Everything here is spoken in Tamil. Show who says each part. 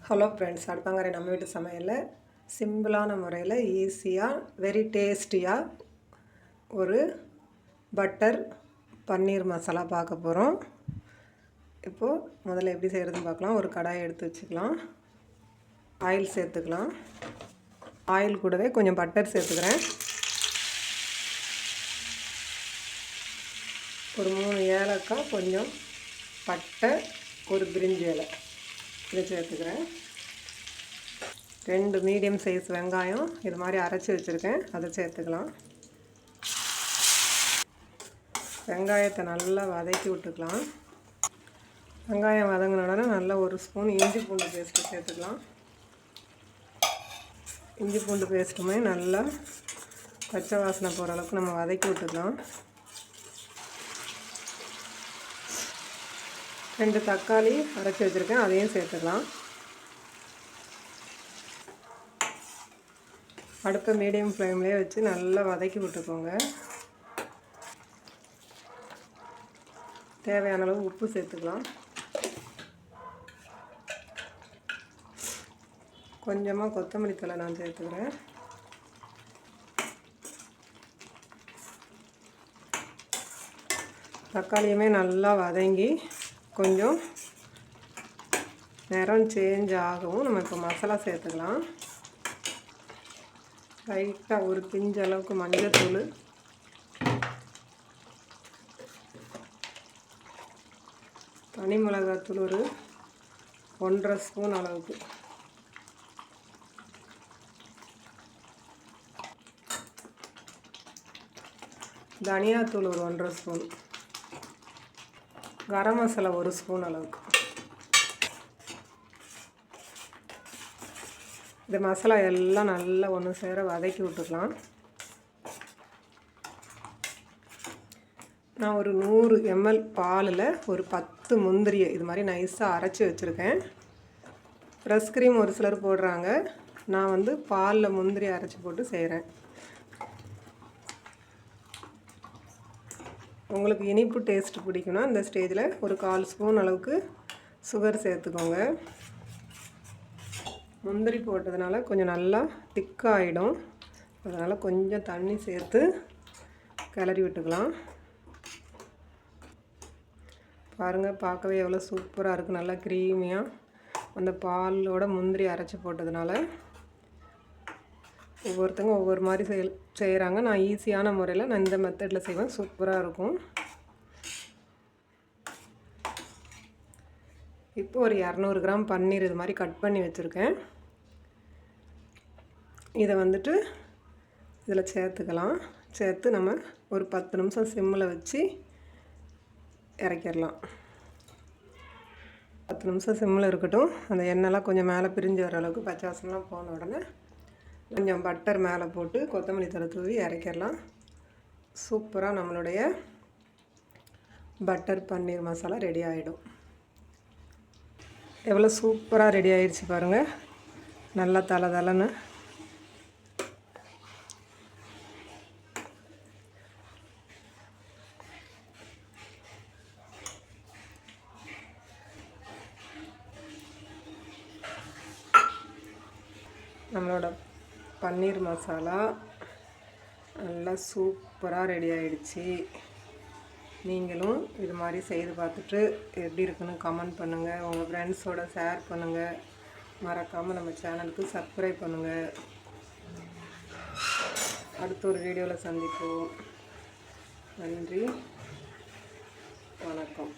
Speaker 1: ஹலோ ஃப்ரெண்ட்ஸ், அடுப்பாங்கரை நம்ம வீட்டு சமையலில் சிம்பிளான முறையில் ஈஸியாக வெரி டேஸ்டியாக ஒரு பட்டர் பன்னீர் மசாலா பார்க்க போகிறோம். இப்போது முதல்ல எப்படி செய்கிறதுன்னு பார்க்கலாம். ஒரு கடாயை எடுத்து வச்சுக்கலாம். ஆயில் சேர்த்துக்கலாம். ஆயில் கூடவே கொஞ்சம் பட்டர் சேர்த்துக்கிறேன். ஒரு 3 ஏலக்காய், கொஞ்சம் பட்டை, ஒரு பிரிஞ்சி இலை இதை சேர்த்துக்கிறேன். 2 மீடியம் சைஸ் வெங்காயம் இது மாதிரி அரைச்சி வச்சுருக்கேன், அதை சேர்த்துக்கலாம். வெங்காயத்தை நல்லா வதக்கி விட்டுக்கலாம். வெங்காயம் வதங்கினோடனே நல்லா 1 ஸ்பூன் இஞ்சி பூண்டு பேஸ்ட்டு சேர்த்துக்கலாம். இஞ்சி பூண்டு பேஸ்ட்டுமே நல்லா பச்சை வாசனை போகிற அளவுக்கு நம்ம வதக்கி விட்டுக்கலாம். 2 தக்காளி அரைச்சி வச்சுருக்கேன், அதையும் சேர்த்துக்கலாம். அடுப்பை மீடியம் ஃப்ளேம்லேயே வச்சு நல்லா வதக்கி விட்டுக்கோங்க. தேவையான அளவு உப்பு சேர்த்துக்கலாம். கொஞ்சமாக கொத்தமல்லி தழை நான் சேர்த்துக்கிறேன். தக்காளியுமே நல்லா வதங்கி கொஞ்சம் நிறம் சேஞ்ச் ஆகவும் நம்ம இப்போ மசாலா சேர்த்துக்கலாம். லைட்டாக ஒரு பிஞ்சு அளவுக்கு மஞ்சள்தூள், தனி மிளகாத்தூள் ஒரு 1.5 ஸ்பூன் அளவுக்கு, தனியாத்தூள் ஒரு 1.5 ஸ்பூன், கரம் மசாலா 1 ஸ்பூன் அளவுக்கு. இந்த மசாலா எல்லாம் நல்லா ஒன்று சேர வதக்கி விட்டுக்கலாம். நான் ஒரு 100 ml பாலில் ஒரு 10 முந்திரியை இது மாதிரி நைஸாக அரைச்சி வச்சுருக்கேன். ஃப்ரெஷ் க்ரீம் ஒரு சிலர் போடுறாங்க, நான் வந்து பாலில் முந்திரி அரைச்சி போட்டு செய்கிறேன். உங்களுக்கு இனிப்பு டேஸ்ட் பிடிக்குன்னா இந்த ஸ்டேஜில் ஒரு 1/4 ஸ்பூன் அளவுக்கு சுகர் சேர்த்துக்கோங்க. முந்திரி போட்டதுனால கொஞ்சம் நல்லா திக்காகிடும், அதனால் கொஞ்சம் தண்ணி சேர்த்து கிளறி விட்டுக்கலாம். பாருங்கள், பார்க்கவே எவ்வளோ சூப்பராக இருக்குது, நல்லா க்ரீமியாக. அந்த பாலோட முந்திரி அரைச்சி போட்டதுனால ஒவ்வொருத்தங்க ஒவ்வொரு மாதிரி செய்கிறாங்க. நான் ஈஸியான முறையில் நான் இந்த மெத்தடில் செய்வேன், சூப்பராக இருக்கும். இப்போ ஒரு 200 கிராம் பன்னீர் இது மாதிரி கட் பண்ணி வச்சுருக்கேன். இதை வந்துட்டு இதில் சேர்த்துக்கலாம். சேர்த்து நம்ம ஒரு 10 நிமிஷம் சிம்மில் வச்சு இறக்கிடலாம். 10 நிமிஷம் சிம்மில் இருக்கட்டும். அந்த எண்ணெய்லாம் கொஞ்சம் மேலே பிரிஞ்சு வர அளவுக்கு பச்சை வாசனைலாம் போன உடனே கொஞ்சம் பட்டர் மேலே போட்டு கொத்தமல்லி தழை தூவி இறக்கிடலாம். சூப்பராக நம்மளுடைய பட்டர் பன்னீர் மசாலா ரெடி ஆகிடும். எவ்வளோ சூப்பராக ரெடி ஆகிடுச்சு பாருங்கள், நல்லா தலை தலைன்னு. நம்மளோட பன்னீர் மசாலா நல்லா சூப்பராக ரெடி ஆகிடுச்சு. நீங்களும் இது மாதிரி செய்து பார்த்துட்டு எப்படி இருக்குன்னு கமெண்ட் பண்ணுங்கள். உங்கள் ஃப்ரெண்ட்ஸோடு ஷேர் பண்ணுங்கள். மறக்காமல் நம்ம சேனலுக்கு சப்ஸ்கிரைப் பண்ணுங்கள். அடுத்த ஒரு வீடியோவில் சந்திப்போம். நன்றி, வணக்கம்.